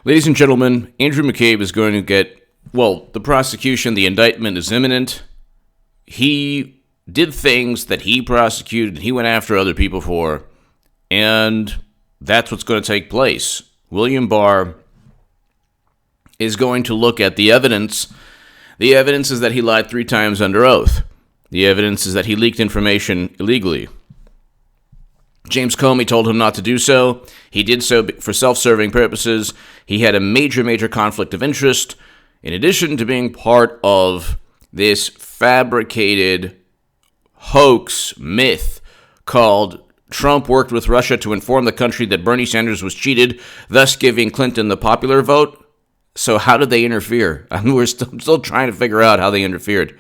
Ladies and gentlemen, Andrew McCabe is going to get, the prosecution, the indictment is imminent. He did things that he prosecuted, he went after other people for, and that's what's going to take place. William Barr is going to look at the evidence. The evidence is that he lied 3 times under oath. The evidence is that he leaked information illegally. James Comey told him not to do so. He did so for self-serving purposes. He had a major conflict of interest, in addition to being part of this fabricated hoax myth called Trump worked with Russia to inform the country that Bernie Sanders was cheated, thus giving Clinton the popular vote. So how did they interfere? We're still trying to figure out how they interfered.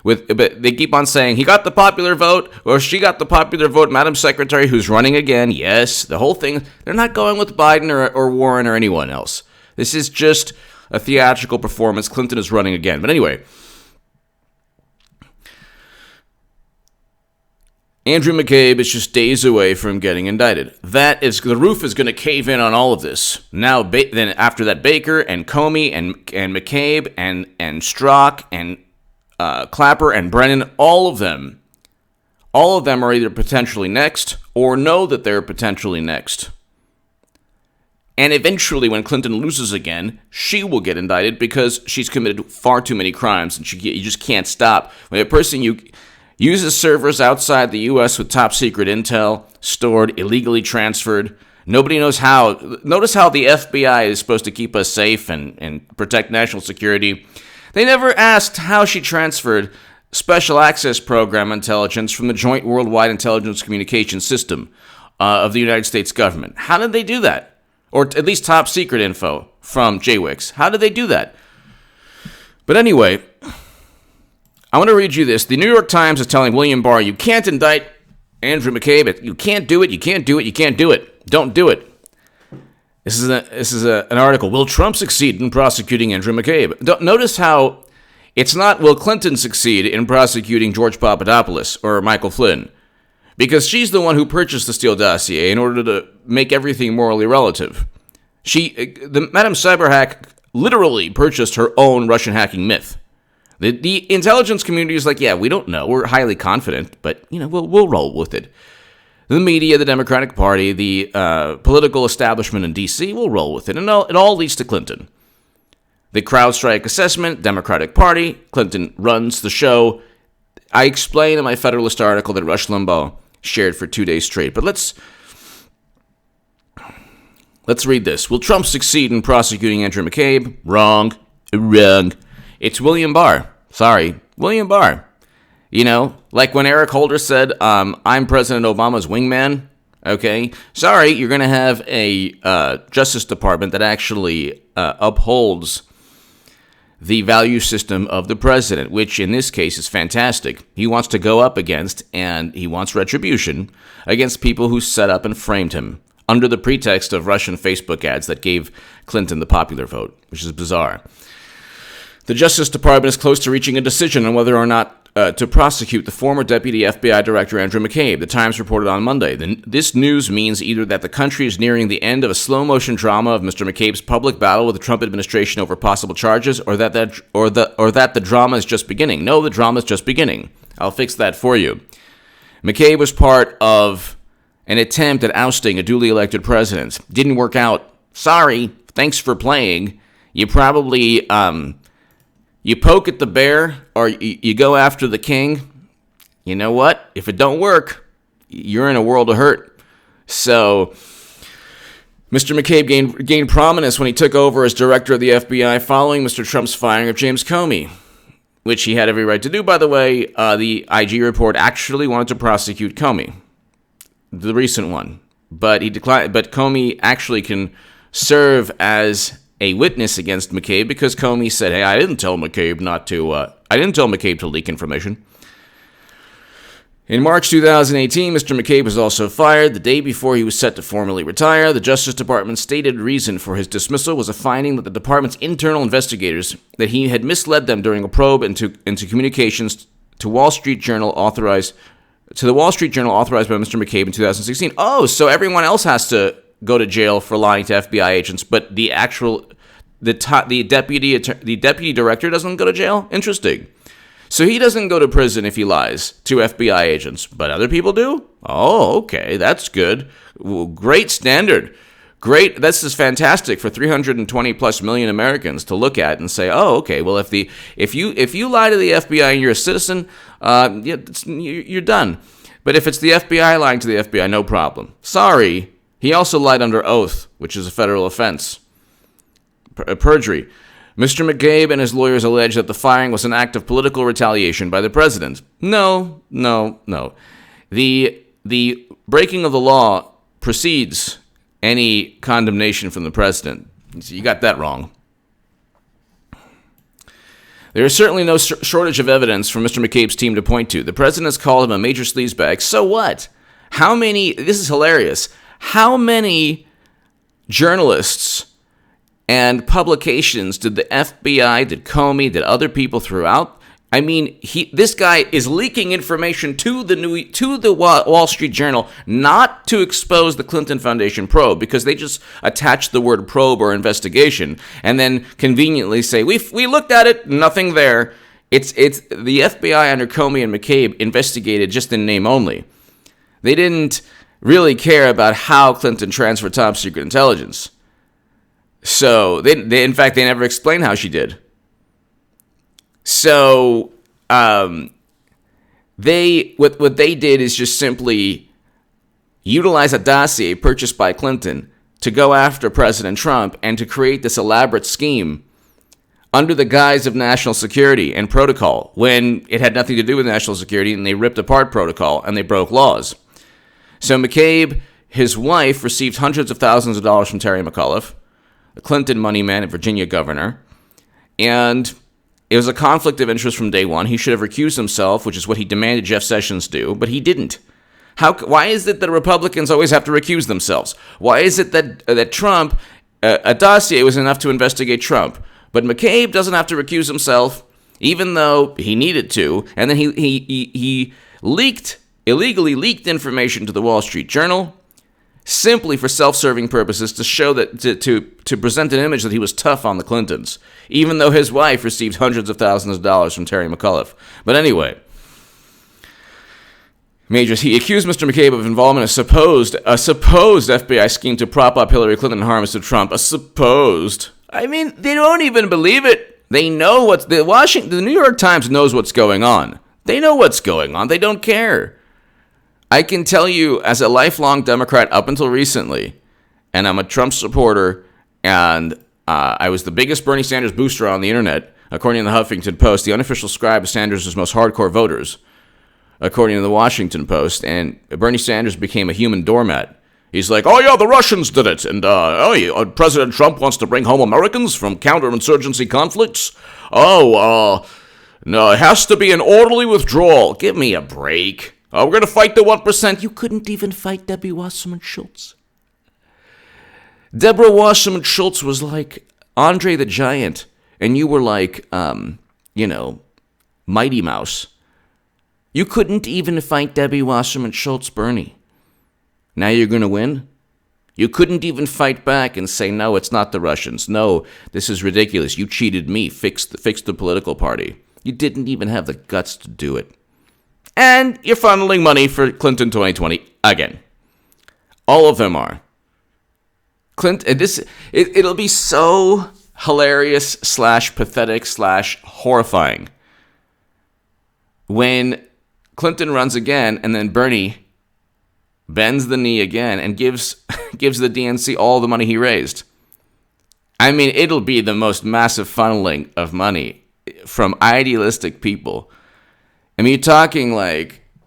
But they keep on saying, he got the popular vote, or she got the popular vote, Madam Secretary, who's running again. Yes, the whole thing. They're not going with Biden or Warren or anyone else. This is just a theatrical performance. Clinton is running again. But anyway, Andrew McCabe is just days away from getting indicted. The roof is going to cave in on all of this. Now, then after that, Baker and Comey and McCabe and Strzok and Clapper and Brennan, all of them are either potentially next or know that they're potentially next. And eventually, when Clinton loses again, she will get indicted because she's committed far too many crimes, and you just can't stop. When a person uses servers outside the U.S. with top-secret intel, stored, illegally transferred, nobody knows how. Notice how the FBI is supposed to keep us safe and protect national security. They never asked how she transferred Special Access Program intelligence from the Joint Worldwide Intelligence Communications System of the United States government. How did they do that? Or at least top secret info from JWICS. How did they do that? But anyway, I want to read you this. The New York Times is telling William Barr, you can't indict Andrew McCabe. You can't do it. You can't do it. You can't do it. Don't do it. This is an article. Will Trump succeed in prosecuting Andrew McCabe? Notice how it's not will Clinton succeed in prosecuting George Papadopoulos or Michael Flynn, because she's the one who purchased the Steele dossier in order to make everything morally relative. Madam Cyberhack literally purchased her own Russian hacking myth. The intelligence community is like, yeah, we don't know. We're highly confident, but we'll roll with it. The media, the Democratic Party, the political establishment in D.C. will roll with it, and it all leads to Clinton. The CrowdStrike assessment, Democratic Party, Clinton runs the show. I explain in my Federalist article that Rush Limbaugh shared for 2 days straight, but let's read this. Will Trump succeed in prosecuting Andrew McCabe? Wrong. It's William Barr. Sorry, William Barr. Like when Eric Holder said, I'm President Obama's wingman, okay? Sorry, you're going to have a Justice Department that actually upholds the value system of the president, which in this case is fantastic. He wants to go up against, and he wants retribution against people who set up and framed him under the pretext of Russian Facebook ads that gave Clinton the popular vote, which is bizarre. The Justice Department is close to reaching a decision on whether or not to prosecute the former Deputy FBI Director Andrew McCabe. The Times reported on Monday. This news means either that the country is nearing the end of a slow-motion drama of Mr. McCabe's public battle with the Trump administration over possible charges, or that the drama is just beginning. No, the drama is just beginning. I'll fix that for you. McCabe was part of an attempt at ousting a duly elected president. Didn't work out. Sorry. Thanks for playing. You probably you poke at the bear or you go after the king. You know what? If it don't work, you're in a world of hurt. So Mr. McCabe gained prominence when he took over as director of the FBI following Mr. Trump's firing of James Comey, which he had every right to do, by the way. The IG report actually wanted to prosecute Comey, the recent one, but he declined. But Comey actually can serve as a witness against McCabe because Comey said, "Hey, I didn't tell McCabe to leak information." In March 2018, Mr. McCabe was also fired. The day before he was set to formally retire, the Justice Department's stated reason for his dismissal was a finding that the department's internal investigators that he had misled them during a probe into communications to Wall Street Journal authorized by Mr. McCabe in 2016. Oh, so everyone else has to go to jail for lying to FBI agents, but the deputy director doesn't go to jail? Interesting. So he doesn't go to prison if he lies to FBI agents, but other people do? Oh, okay, that's good. Well, great standard. Great. This is fantastic for 320 plus million Americans to look at and say, oh, okay, well, if you lie to the FBI and you're a citizen, you're done. But if it's the FBI lying to the FBI, no problem. Sorry, he also lied under oath, which is a federal offense. Perjury. Mr. McCabe and his lawyers allege that the firing was an act of political retaliation by the president. No. The breaking of the law precedes any condemnation from the president. So you got that wrong. There is certainly no shortage of evidence for Mr. McCabe's team to point to. The president has called him a major sleazebag. So what? This is hilarious. How many journalists and publications did the FBI, did Comey, did other people throughout? I mean, this guy is leaking information to the Wall Street Journal, not to expose the Clinton Foundation probe, because they just attach the word probe or investigation and then conveniently say, we looked at it, nothing there. It's the FBI under Comey and McCabe investigated just in name only. They didn't really care about how Clinton transferred top secret intelligence. So they in fact, they never explained how she did. So, what they did is just simply utilize a dossier purchased by Clinton to go after President Trump and to create this elaborate scheme under the guise of national security and protocol, when it had nothing to do with national security, and they ripped apart protocol and they broke laws. So McCabe, his wife, received hundreds of thousands of dollars from Terry McAuliffe, the Clinton money man and Virginia governor, and it was a conflict of interest from day one. He should have recused himself, which is what he demanded Jeff Sessions do, but he didn't. Why is it that Republicans always have to recuse themselves? Why is it that Trump, a dossier was enough to investigate Trump, but McCabe doesn't have to recuse himself, even though he needed to, and then he illegally leaked information to the Wall Street Journal, simply for self-serving purposes, to show that to present an image that he was tough on the Clintons, even though his wife received hundreds of thousands of dollars from Terry McAuliffe. But anyway, he accused Mr. McCabe of involvement in a supposed FBI scheme to prop up Hillary Clinton and harm Mr. Trump. A supposed. I mean, they don't even believe it. They know the New York Times knows what's going on. They know what's going on. They don't care. I can tell you, as a lifelong Democrat up until recently, and I'm a Trump supporter, and I was the biggest Bernie Sanders booster on the internet, according to the Huffington Post, the unofficial scribe of Sanders' most hardcore voters, according to the Washington Post, and Bernie Sanders became a human doormat. He's like, oh yeah, the Russians did it, and President Trump wants to bring home Americans from counterinsurgency conflicts. No, it has to be an orderly withdrawal. Give me a break. We're going to fight the 1%. You couldn't even fight Debbie Wasserman Schultz. Deborah Wasserman Schultz was like Andre the Giant, and you were like, Mighty Mouse. You couldn't even fight Debbie Wasserman Schultz, Bernie. Now you're going to win? You couldn't even fight back and say, no, it's not the Russians. No, this is ridiculous. You cheated me. Fix the political party. You didn't even have the guts to do it. And you're funneling money for Clinton 2020 again. All of them are. Clinton, it'll be so hilarious / pathetic / horrifying when Clinton runs again and then Bernie bends the knee again and gives the DNC all the money he raised. I mean, it'll be the most massive funneling of money from idealistic people. I mean, you're talking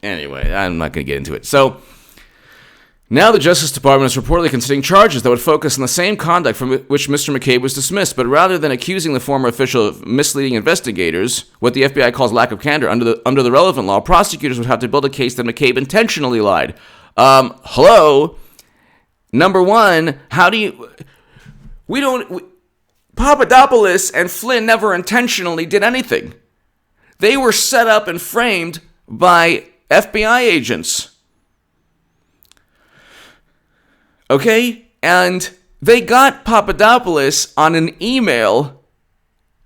anyway, I'm not going to get into it. So, now the Justice Department is reportedly considering charges that would focus on the same conduct from which Mr. McCabe was dismissed, but rather than accusing the former official of misleading investigators, what the FBI calls lack of candor under the relevant law, prosecutors would have to build a case that McCabe intentionally lied. Hello? Number one, Papadopoulos and Flynn never intentionally did anything. They were set up and framed by FBI agents. Okay? And they got Papadopoulos on an email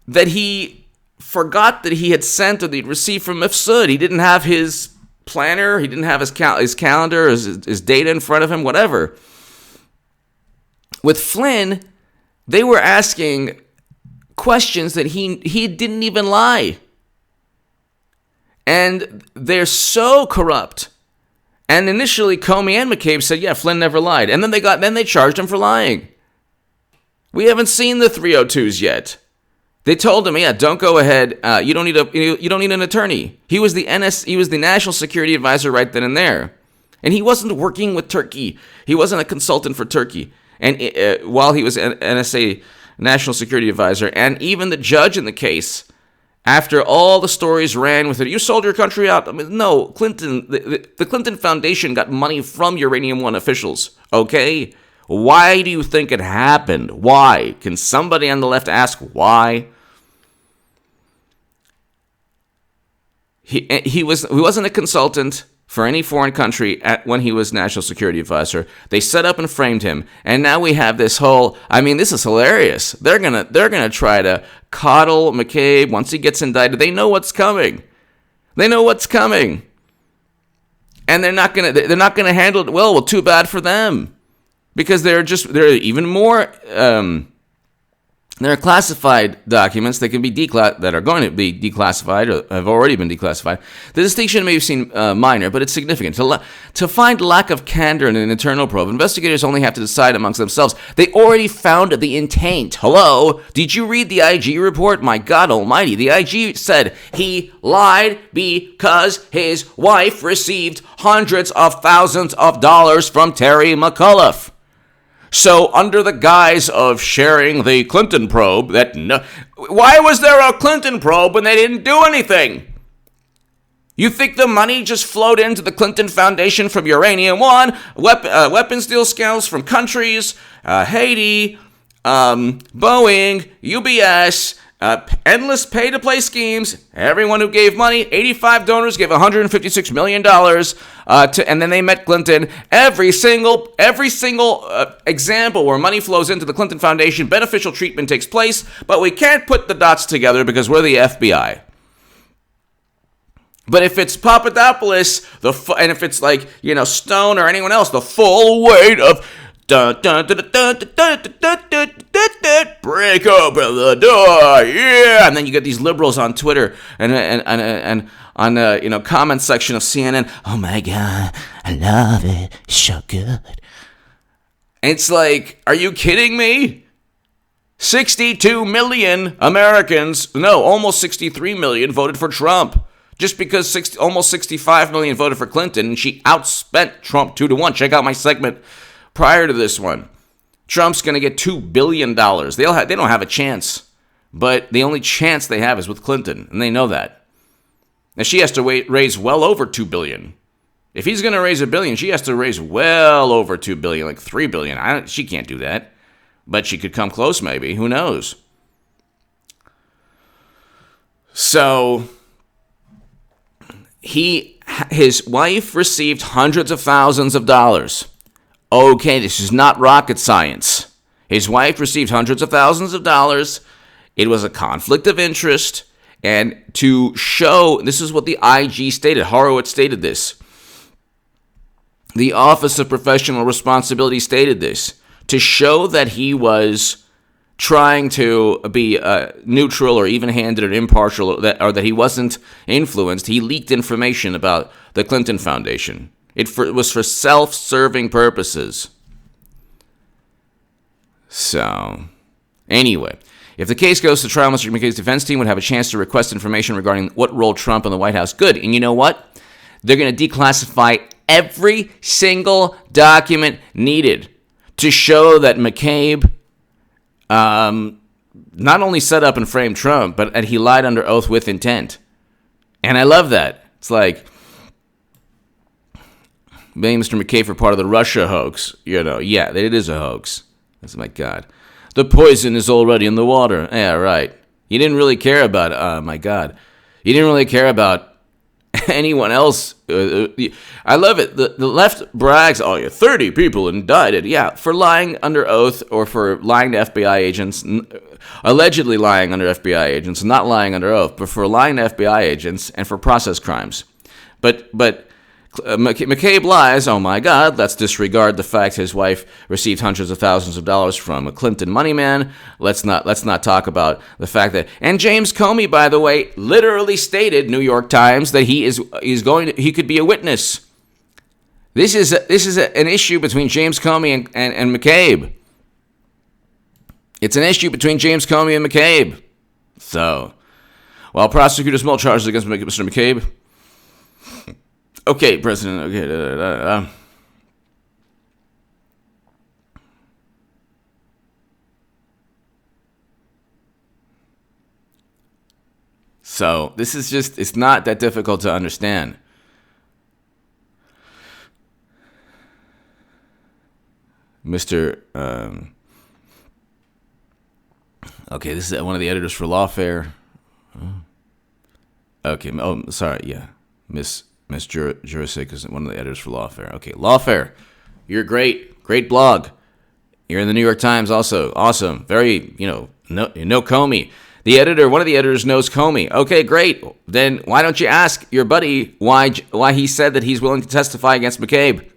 that he forgot that he had sent or that he'd received from Mifsud. He didn't have his planner. He didn't have his calendar, his data in front of him, whatever. With Flynn, they were asking questions that he didn't even lie. And they're so corrupt. And initially, Comey and McCabe said, yeah, Flynn never lied. And then they charged him for lying. We haven't seen the 302s yet. They told him, yeah, don't go ahead. You don't need an attorney. He was the National Security Advisor right then and there. And he wasn't working with Turkey. He wasn't a consultant for Turkey. And while he was an NSA National Security Advisor, and even the judge in the case, after all the stories ran with it, you sold your country out. I mean, no, Clinton, the Clinton Foundation got money from Uranium One officials, okay? Why do you think it happened? Why? Can somebody on the left ask why? He wasn't a consultant for any foreign country when he was National Security Advisor. They set up and framed him, and now we have this whole. I mean, this is hilarious. They're gonna try to coddle McCabe once he gets indicted. They know what's coming. And they're not gonna handle it well. Well, too bad for them, because they're even more. There are classified documents that can be that are going to be declassified or have already been declassified. The distinction may seem minor, but it's significant. To find lack of candor in an internal probe, investigators only have to decide amongst themselves. They already found the intent. Hello? Did you read the IG report? My God almighty. The IG said he lied because his wife received hundreds of thousands of dollars from Terry McAuliffe. So, under the guise of sharing the Clinton probe, why was there a Clinton probe when they didn't do anything? You think the money just flowed into the Clinton Foundation from Uranium One, weapons deal scales from countries, Haiti, Boeing, UBS, endless pay-to-play schemes. Everyone who gave money, 85 donors gave $156 million, and then they met Clinton. Every single example where money flows into the Clinton Foundation, beneficial treatment takes place, but we can't put the dots together because we're the FBI. But if it's Papadopoulos, and if it's like, Stone or anyone else, the full weight of break open the door, yeah. And then you get these liberals on Twitter and on comment section of CNN. Oh my God, I love it. It's so good. And it's like, are you kidding me? 62 million Americans, no, almost 63 million voted for Trump. Just because almost 65 million voted for Clinton, and she outspent Trump 2-1. Check out my segment prior to this one. Trump's going to get $2 billion. They don't have a chance. But the only chance they have is with Clinton, and they know that. Now, she has to raise well over $2 billion. If he's going to raise $1 billion, she has to raise well over $2 billion, like $3 billion. She can't do that. But she could come close, maybe. Who knows? So, his wife received hundreds of thousands of dollars. Okay, this is not rocket science. His wife received hundreds of thousands of dollars. It was a conflict of interest. And to show, this is what the IG stated. Horowitz stated this. The Office of Professional Responsibility stated this. To show that he was trying to be neutral or even-handed or impartial, or that he wasn't influenced, he leaked information about the Clinton Foundation. It was for self-serving purposes. So, anyway, if the case goes to trial, Mr. McCabe's defense team would have a chance to request information regarding what role Trump in the White House. Good. And you know what? They're going to declassify every single document needed to show that McCabe not only set up and framed Trump, but that he lied under oath with intent. And I love that. It's like, blame Mr. McCabe for part of the Russia hoax. Yeah, it is a hoax. That's my God. The poison is already in the water. Yeah, right. You didn't really care about, my God. You didn't really care about anyone else. I love it. The left brags, oh, yeah, 30 people indicted. Yeah, for lying under oath or for lying to FBI agents, allegedly lying under FBI agents, not lying under oath, but for lying to FBI agents and for process crimes. But McCabe lies, oh my God, let's disregard the fact his wife received hundreds of thousands of dollars from a Clinton money man. Let's not talk about the fact that, and James Comey, by the way, literally stated, New York Times, that he could be a witness. This is an issue between James Comey and McCabe. It's an issue between James Comey and McCabe. So, while prosecutors multiple charges against Mr. McCabe. Okay, President. Okay. So this is it's not that difficult to understand. Mr. Okay, this is one of the editors for Lawfare. Okay, oh, sorry, yeah. Miss Jurisic is one of the editors for Lawfare. Okay, Lawfare, you're great blog. You're in the New York Times also. Awesome. Very, know Comey. One of the editors knows Comey. Okay, great. Then why don't you ask your buddy why he said that he's willing to testify against McCabe?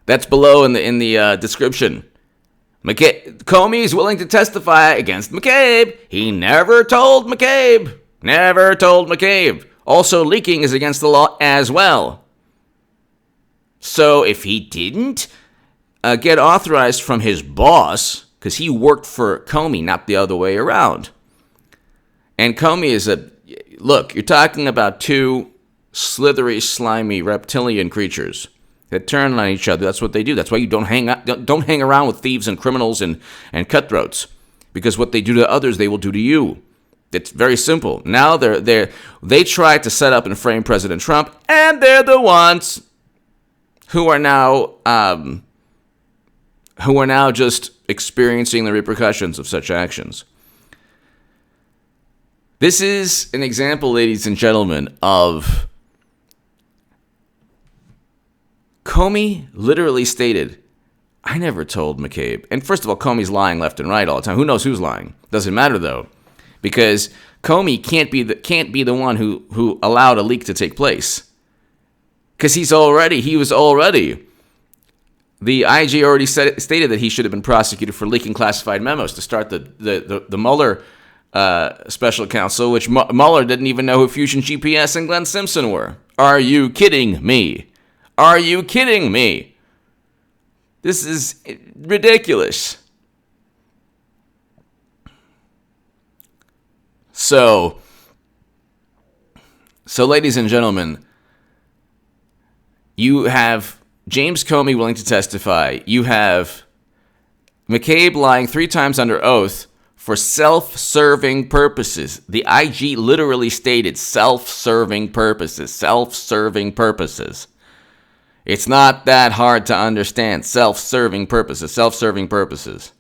That's below in the description. Comey is willing to testify against McCabe. He never told McCabe. Never told McCabe. Also, leaking is against the law as well. So if he didn't get authorized from his boss, because he worked for Comey, not the other way around. And Comey is look, you're talking about two slithery, slimy, reptilian creatures that turn on each other. That's what they do. That's why you don't hang around with thieves and criminals and cutthroats. Because what they do to others, they will do to you. It's very simple. Now they try to set up and frame President Trump, and they're the ones who are now just experiencing the repercussions of such actions. This is an example, ladies and gentlemen, of Comey literally stated, I never told McCabe. And first of all, Comey's lying left and right all the time. Who knows who's lying? Doesn't matter, though. Because Comey can't be the one who allowed a leak to take place. Because he was already. The IG already stated that he should have been prosecuted for leaking classified memos to start the Mueller special counsel, which Mueller didn't even know who Fusion GPS and Glenn Simpson were. Are you kidding me? Are you kidding me? This is ridiculous. So, ladies and gentlemen, you have James Comey willing to testify. You have McCabe lying 3 times under oath for self-serving purposes. The IG literally stated self-serving purposes. Self-serving purposes. It's not that hard to understand. Self-serving purposes. Self-serving purposes.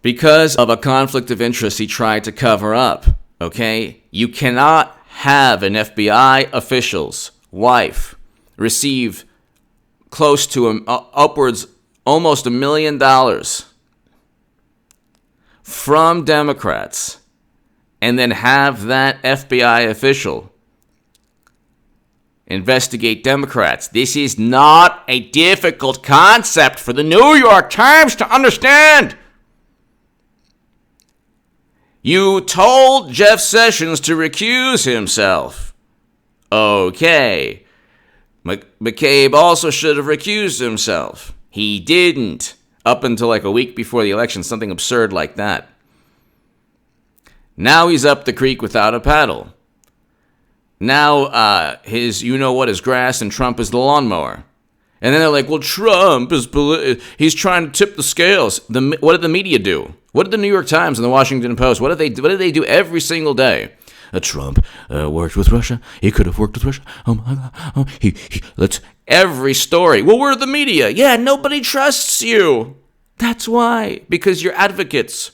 Because of a conflict of interest he tried to cover up, okay? You cannot have an FBI official's wife receive close to upwards almost $1 million from Democrats and then have that FBI official investigate Democrats. This is not a difficult concept for the New York Times to understand. You told Jeff Sessions to recuse himself. Okay. McCabe also should have recused himself. He didn't. Up until like a week before the election, something absurd like that. Now he's up the creek without a paddle. Now his you-know-what is grass and Trump is the lawnmower. And then they're like, well, Trump he's trying to tip the scales. What did the media do? What did the New York Times and the Washington Post, what did they do every single day? Trump worked with Russia. He could have worked with Russia. Oh my God. Oh, let's every story. Well, we're the media. Yeah, nobody trusts you. That's why. Because you're advocates.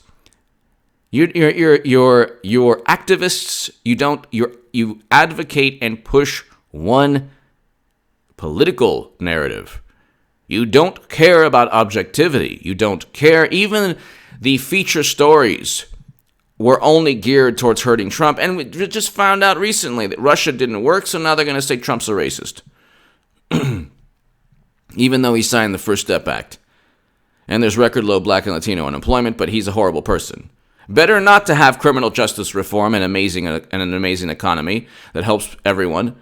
You're activists. you advocate and push one political narrative. You don't care about objectivity. You don't care. Even the feature stories were only geared towards hurting Trump. And we just found out recently that Russia didn't work, so now they're going to say Trump's a racist. Even though he signed the First Step Act. And there's record low black and Latino unemployment, but he's a horrible person. Better not to have criminal justice reform and an amazing economy that helps everyone,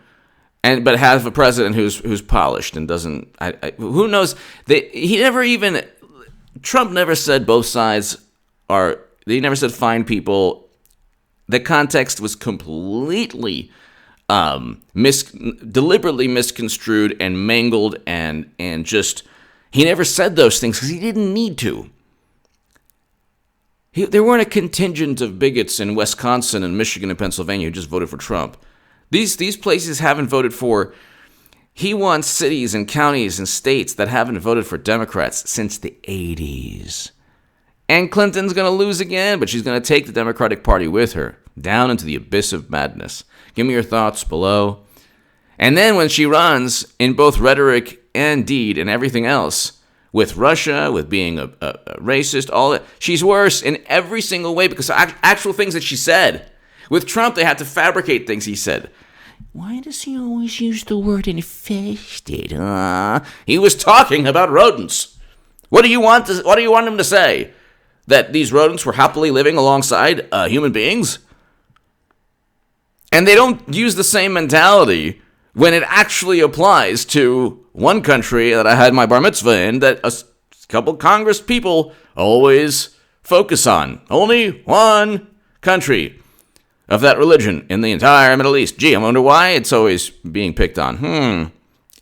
but have a president who's polished and doesn't. Who knows? Trump never said both sides are. He never said fine people. The context was completely deliberately misconstrued and mangled and just. He never said those things because he didn't need to. There weren't a contingent of bigots in Wisconsin and Michigan and Pennsylvania who just voted for Trump. These places haven't voted for. He wants cities and counties and states that haven't voted for Democrats since the 80s. And Clinton's going to lose again, but she's going to take the Democratic Party with her down into the abyss of madness. Give me your thoughts below. And then when she runs in both rhetoric and deed and everything else, with Russia, with being a racist, all that, she's worse in every single way because of actual things that she said. With Trump, they had to fabricate things he said. Why does he always use the word infested? He was talking about rodents. What do you want him to say? That these rodents were happily living alongside human beings? And they don't use the same mentality when it actually applies to one country that I had my bar mitzvah in that a couple Congress people always focus on. Only one country of that religion in the entire Middle East. Gee, I wonder why it's always being picked on.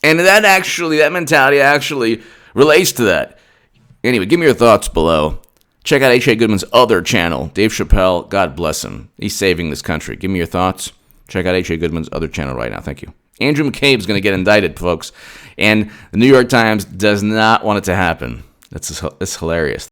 And that mentality actually relates to that. Anyway, give me your thoughts below. Check out H.A. Goodman's other channel, Dave Chappelle. God bless him. He's saving this country. Give me your thoughts. Check out H.A. Goodman's other channel right now. Thank you. Andrew McCabe is going to get indicted, folks. And the New York Times does not want it to happen. It's hilarious.